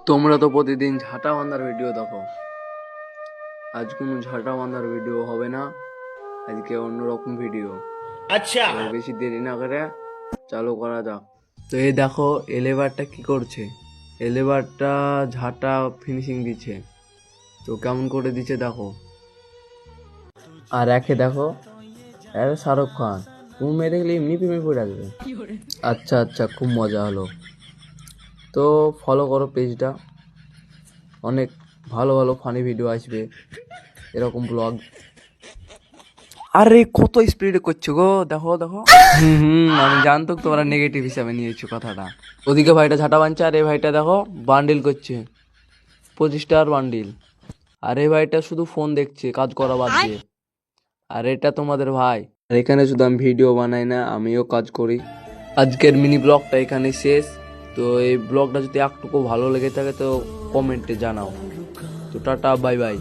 তোমরা তো প্রতিদিন ঝাঁটা বাঁধার ভিডিও দেখো, আজ কোনো ঝাঁটা বাঁধার ভিডিও হবে না, আজকে অন্যরকম ভিডিও। अच्छा। এবার বেশি দেরি না করে চালু করা যাক। তো এই দেখো এলেবারটা কি করছে, এলেবারটা ঝাঁটা ফিনিশিং দিচ্ছে। তো কেমন করে দিচ্ছে দেখো। আর একে দেখো, আরে শাহরুখ খান, তুমি মেয়ে দেখলে এমনি প্রেমে পড়ে আসবে। আচ্ছা আচ্ছা, খুব মজা হলো। তো ফলো করো পেজটা, অনেক ভালো ভালো ফানি ভিডিও আসবে, এরকম ব্লগ। আরে কত স্পিডে করছো গো, দেখো দেখো। আমি জানতো তোমরা নেগেটিভ হিসাবে নিয়েছো কথাটা। ওদিকে ভাইটা ঝাঁটা বানছে, আর এই ভাইটা দেখো বান্ডিল করছে, 25টার বান্ডিল। আর এই ভাইটা শুধু ফোন দেখছে, কাজ করা বাদ দিয়ে। আর এটা তোমাদের ভাই। আর এখানে শুধু আমি ভিডিও বানাই না, আমিও কাজ করি। আজকের মিনি ব্লগটা এখানে শেষ। তো এই ব্লগটা যদি একটুকু ভালো লেগে থাকে তো কমেন্টে জানাও। তো টাটা, বাই বাই।